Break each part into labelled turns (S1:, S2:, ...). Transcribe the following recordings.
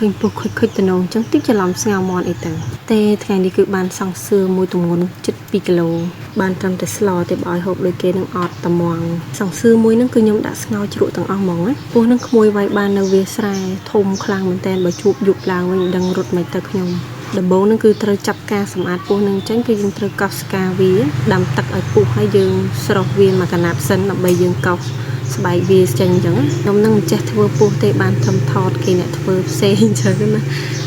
S1: ឃើញពុះខុចទៅនងចឹងតិចច្រឡំស្ងោមន់អីទៅតែថ្ងៃនេះគឺបានសង់សឿមួយទម្ងន់ជិត2គីឡូបានត្រឹមតែស្លទេបើឲ្យហូបដូចគេនឹងអត់ត្មងសង់សឿមួយហ្នឹងគឺខ្ញុំដាក់ស្ងោជ្រក់ទាំងអស់ហ្មងណាពុះហ្នឹងក្មួយវាយបាននៅវាស្រែធំខ្លាំងមែនតើបើជួបយប់ឡើងវិញដឹងរត់មិនទៅខ្ញុំដំបូងហ្នឹងគឺត្រូវចាប់ការសម្អាតពុះហ្នឹងចេញគឺយើងត្រូវកោសស្កាវាដាំទឹកឲ្យពុះហើយយើងស្រោះវាមួយកណាត់សិនដើម្បីយើងកោសស្បែកវាចេញអញ្ចឹងខ្ញុំនឹងមិនចេះធ្វើពុះទេបានធំថតគេអ្នកធ្វើផ្សេងអញ្ចឹងណ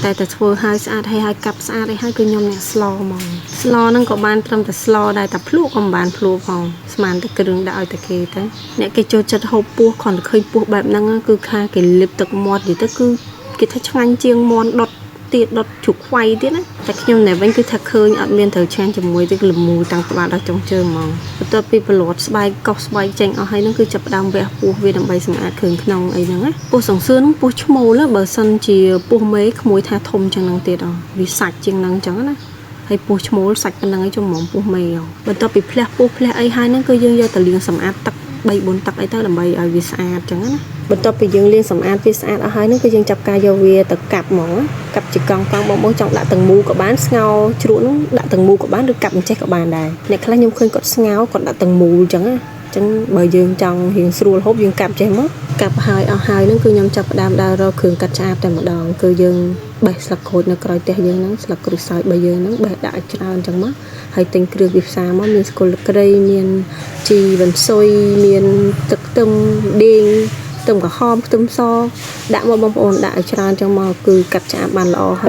S1: ាតែធ្វើឲ្យស្អាតហើយកាប់ស្អាតហើយគឺខ្ញុំអ្នកស្លហ្មងស្លហ្នឹងក៏បានត្រឹមតែស្លដែរតែភ្លក់ក៏មិនបានភ្លក់ផងស្មានតែគ្រឿងដាក់ឲ្យតែគេទៅអ្នកគេចូលចិត្តហូបពុះគ្រាន់តែឃើញពុះបែបហ្នឹងគឺខាគេលឹបទឹកមាត់និយាយទៅគឺគេថាឆ្ងាញ់ជាងមាន់ដុតទៀតដុតជ្រូកខ្វៃទៀតណាតែខ្ញុំតែវិញគឺថាឃើញអត់មានត្រូវឆានជាមួយទេគឺល្មូតាំងក្បាលដល់ចុងជើងហ្មងបន្ទាប់ពីប្រឡត់ស្បែកកោសស្បែកចេញអស់ហើយហ្នឹងគឺចាប់ផ្ដើមវះពោះវាដើម្បីសម្អាតគ្រឿងក្នុងអីហ្នឹងណាពោះសង្សឿនហ្នឹងពោះឈ្មោលបើសិនជាពោះមេក្មួយថាធំចឹងហ្នឹងទៀតវាសាច់ជាងហ្នឹងចឹងណាហើយពោះឈ្មោលសាច់ប៉ុណ្ណឹងឯងចំមុំពោះមេបន្ទាប់ពីផ្លះពោះផ្លះអីហើយហ្នឹងគឺយើងយកទៅលាងសម្អាតទឹក3-4ទឹកអីទៅដើម្បីឲ្យវាស្អាតចឹងណាបន្ទាប់ពីយើងលាងសម្អាតវាស្អាតអស់ហើយហ្នឹងគឺយើងចាប់ការយកវាទៅកាប់ហ្មងកាប់ជាកង់បងចង់ដាក់ទាំងមូលក៏បានស្ងោជ្រក់ហ្នឹងដាក់ទាំងមូលក៏បានឬកាប់អញ្ចេះក៏បានដែរអ្នកខ្លះខ្ញុំឃើញគាត់ស្ងោគាត់ដាក់ទាំងមូលចឹងណាចឹងបើយើងចង់រៀងស្រួលហូបយើងកាប់ចេះមកកាប់ហើយអស់ហើយហ្នឹងគឺខ្ញុំចាប់ផ្ដើមដើររកគ្រឿងកាត់ឆ្អាបតែម្ដងគឺយើងបេះស្លឹកក្រូចនៅក្រោយផ្ទះយើងហ្នឹងស្លឹកក្រូចសើចរបស់យើងហ្នឹងបេះដាក់ឲ្យច្រើនចឹងមកហើយទិញគ្រឿងពីផ្សារមកមានស្គល់ក្រីមានជីវ៉ាន់ស៊ុយមានទឹកខ្ទឹមដេងខ្ទឹមក្រហមខ្ទឹមសដាក់មកបងប្អូនដាក់ឲ្យច្រើនចឹងមកគឺកាត់ឆ្អាបបានល្អហើ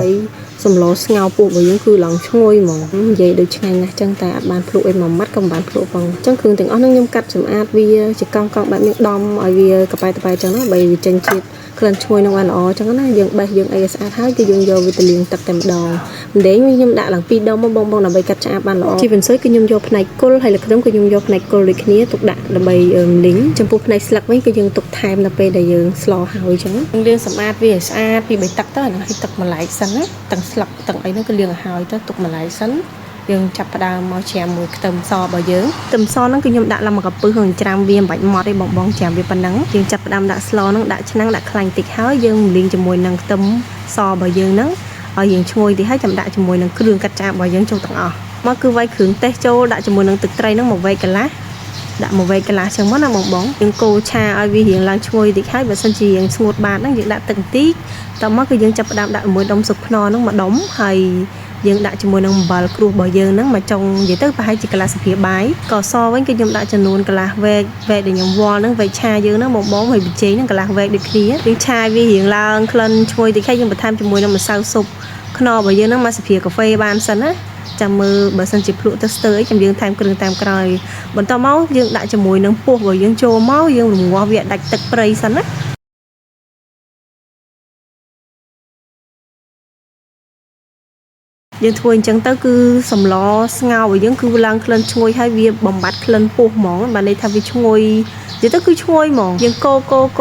S1: យសម្លស្ងោពោះរបស់យើងគឺឡើងឈ្ងុយហ្មងនិយាយដូចឆ្ងាញ់ណាស់ចឹងតែអត់បានភ្លក់អីមួយម៉ាត់ក៏មិនបានភ្លក់ផងចឹងគ្រឿងទាំងអស់ហ្នឹងខ្ញុំកាត់សម្អាតវាជាកង់បែបនេះដំឲ្យវាកប៉ែតប៉ែចឹងណាបើវាចេញជាតិក្លិនឈ្ងុយនឹងបានល្អចឹងណាយើងបេះយើងអីស្អាតហើយគឺយើងយកវាទៅលាងទឹកតែម្ដងម្ដងខ្ញុំដាក់ឡើង2ដងមកបងដើម្បីកាត់ឆ្អាបបានល្អជីវ៉ាន់ស៊ុយគឺខ្ញុំយកផ្នែកគល់ហើយលើខ្ញុំគឺខ្ញុំយកផ្នែកគល់ដូចគ្នាទុកដាក់ដើម្បីលីងចំពោះផ្នែកស្លឹកវិញគឺយើងទុកថែមនៅពេលដែលយើងស្លហើយចឹងយើងលាងសម្អាតវាឲ្យស្អាតពី3ទឹកទៅអានេះឲ្យទឹកម្លែកសិនណាទាំងស្លឹកទាំងអីហ្នឹងគឺលាងឲ្យហើយទៅទុកម្លែកសិនយើងចាប់ផ្ដើមមកច្រាមមួយខ្ទឹមសរបស់យើងខ្ទឹមសហ្នឹងគឺខ្ញុំដាក់ឡើងមកកាពឹសហើយច្រាមវាមិនបាច់ម៉ត់ទេបងច្រាមវាប៉ុណ្ណឹងយើងចាប់ផ្ដើមដាក់ស្លហ្នឹងដាក់ឆ្នាំងដាក់ខ្លាញ់តិចហើយយើងលាងជាមួយនឹងខ្ទឹមសរបស់យើងហ្នឹងឲ្យយើងឈ្ងុយតិចហើយចាំដាក់ជាមួយនឹងគ្រឿងកាត់ឆ្អាបរបស់យើងចូលទាំងអស់មកគឺវាយគ្រឿងទេសចូលដាក់ជាមួយនឹងទឹកត្រីហ្នឹងមកវែកកន្លះដាក់មកវែកកន្លះចឹងមកណាបងយើងកូរឆាឲ្យវារៀងឡើងឈ្ងុយតិចហើយបើសិនជាយើងស្ងួតបានហ្នឹងយើងដាក់ទឹកបន្តិចតមកគឺយើងចាប់ផ្ដើមដាក់ជាមួយដុំស៊ុបខ្នុរហ្នឹងមួយដុំហើយយើងដាក់ជាមួយនឹងអំបិលគ្រួសរបស់យើងហ្នឹងមកចុងនិយាយទៅប្រហែលជាកន្លះស្លាបព្រាបាយក៏សវិញគឺខ្ញុំដាក់ចំនួនកន្លះវែកដែលខ្ញុំវល់ហ្នឹងវែកឆាយើងហ្នឹងបងហើយប៊ីចេងហ្នឹងកន្លះវែកដូចគ្នាយើងឆាវារៀងឡើងក្លិនឈ្ងុយតិចហើយយើងបន្ថែមជាមួយនឹងម្សៅស៊ុបខ្នុររបស់យើងហ្នឹងមកស្លាបព្រាកាហ្វេបានសិនណាចាំមើលបើសិនជាភ្លក់ទៅស្ទើរអីចាំយើងថែមគ្រឿងតាមក្រោយបន្តមកយើងដាក់ជាមួយនឹងពោះរបស់យើងចូលមកយើងរំងាស់វាដាច់ទឹកព្រៃសិនណាយើងធ្វើអញ្ចឹងទៅគឺសម្លស្ងោរបស់យើងគឺឡើងក្លិនឈ្ងុយហើយវាបំបត្តិក្លិនពោះហ្មងបានន័យថាវាឈ្ងុយនិយាយទៅគឺឈ្ងុយហ្មងយើងក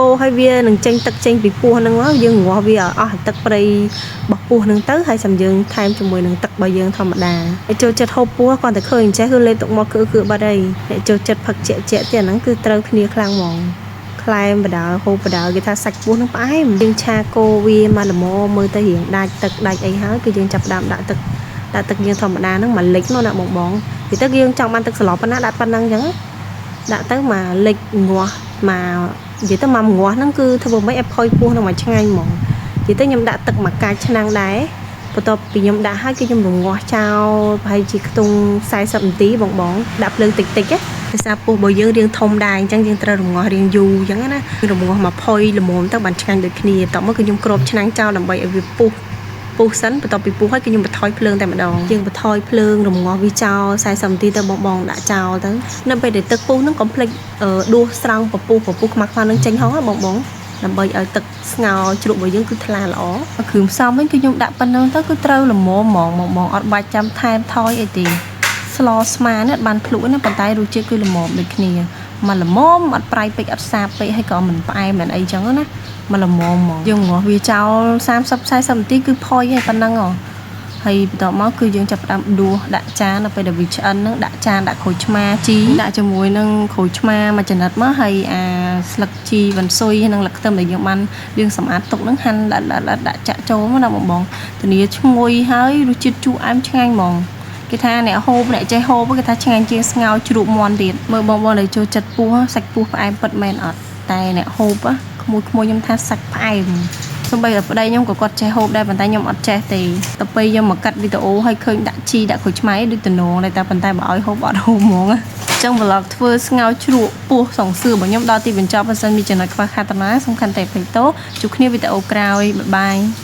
S1: ូរហើយវានឹងចេញទឹកចេញពីពោះហ្នឹងមកយើងងាស់វាឲ្យអស់ទឹកព្រៃរបស់ពោះហ្នឹងទៅហើយចាំយើងថែមជាមួយនឹងទឹករបស់យើងធម្មតាហើយចូលចិត្តហូបពោះគាត់តែឃើញអញ្ចេះគឺលេបទឹកមកគឺបាត់ហើយអ្នកចូលចិត្តផឹកជាក់ទៀតអាហ្នឹងគឺត្រូវគ្នាខ្លាំងហ្មងខ្លែមបដាហូបបដាគេថាសាច់ពោះនឹងផ្អែមយើងឆាកូរវាមកល្មមមើលទៅរៀងដាច់ទឹកដាច់អីហើយគឺយើងចាប់ផ្ដើមដាក់ទឹកយើងធម្មតាហ្នឹងមួយលិចមកណាបងនិយាយទៅយើងចង់បានទឹកសឡប៉ុណ្ណាដាក់ប៉ុណ្ណឹងអញ្ចឹងដាក់ទៅមួយលិចងាស់មកនិយាយទៅមកងាស់ហ្នឹងគឺធ្វើមិនឲ្យផុយពោះនឹងមកឆ្ងាញ់ហ្មងនិយាយទៅខ្ញុំដាក់ទឹកមួយកាចឆ្នាំងដែរបន្ទាប់ពីខ្ញុំដាក់ហើយគឺខ្ញុំរងាស់ចោលប្រហែលជាខ្ទង់40នាទីបងដាក់ភ្លើងតិចណាដោយសារពោះរបស់យើងរៀងធំដែរអញ្ចឹងយើងត្រូវរងាស់រៀងយូរអញ្ចឹងណារងាស់មកផុយល្មមទៅបានឆ្ងាញ់ដូចគ្នាតោះមកគឺខ្ញុំគ្របឆ្នាំងចោលដើម្បីឲ្យវាពុះសិនបន្ទាប់ពីពុះហើយគឺខ្ញុំបន្ថយភ្លើងតែម្ដងយើងបន្ថយភ្លើងរងាស់វាចោល40នាទីទៅបងដាក់ចោលទៅនៅពេលដែលទឹកពុះហ្នឹងកុំភ្លេចដួសស្រង់ពពុះខ្មៅហ្នឹងចេញហងបងដើម្បីឲ្យទឹកស្ងោរជ្រក់របស់យើងគឺថ្លាល្អគ្រឿងផ្សំវិញគឺខ្ញុំដាក់ប៉ុណ្ណឹងទៅគឺត្រូវល្មមហ្មងអត់បាច់ចាំថែមថយអីទេស្លស្មានេះអត់បានភ្លក់ណាប៉ុន្តែរសជាតិគឺល្មមដូចគ្នាមកល្មមអត់ប្រៃពេកអត់សាបពេកហើយក៏មិនផ្អែមមិនអីចឹងណាមកល្មមហ្មងយើងងាស់វាចោល30-40នាទីគឺផុយហើយប៉ុណ្ណឹងហ៎ហ ហើយបន្តមកគឺយើងចាប់ផ្ដើមដួសដាក់ចានដល់ពេលដែលវាឆ្អិនហ្នឹងដាក់ចានដាក់ក្រូចឆ្មាជីដាក់ជាមួយនឹងក្រូចឆ្មាមួយចំណិតមកហើយអាស្លឹកជីវ៉ាន់ស៊ុយនិងលឹកខ្ទឹមដែលយើងបានលាងសម្អាតទុកហ្នឹងហាន់ដាក់ចាក់ចូលមកណាបងធានាឈ្ងុយហើយរសជាតិជូរអែមឆ្ងាញ់ហ្មងគេថាអ្នកហូបអ្នកចេះហូបគេថាឆ្ងាញ់ជាងស្ងោរជ្រូកមាន់ទៀតមើលបងដែលចូលចិត្តពោះសាច់ពោះផ្អែមពិតមែនអត់តែអ្នកហូបក្មួយខ្ញុំថាសាច់ផ្អែមសំបីតែប្តីខ្ញុំក៏គាត់ចេះហូបដែរប៉ុន្តែខ្ញុំអត់ចេះទេទៅពេលខ្ញុំមកកាត់វីដេអូឲ្យឃើញដាក់ជីដាក់ក្រូចឆ្មាដូចតំណងតែប៉ុន្តែបើឲ្យហូបអត់ហូបហ្មងអញ្ចឹង vlog ធ្វើស្ងោរជ្រក់ពោះសង្សឿរបស់ខ្ញុំដល់ទីបញ្ចប់បើសិនមានចំណុចខ្វះខាតណាសំខាន់តែពេញតោជួបគ្នាវីដេអូក្រោយបាយបាយ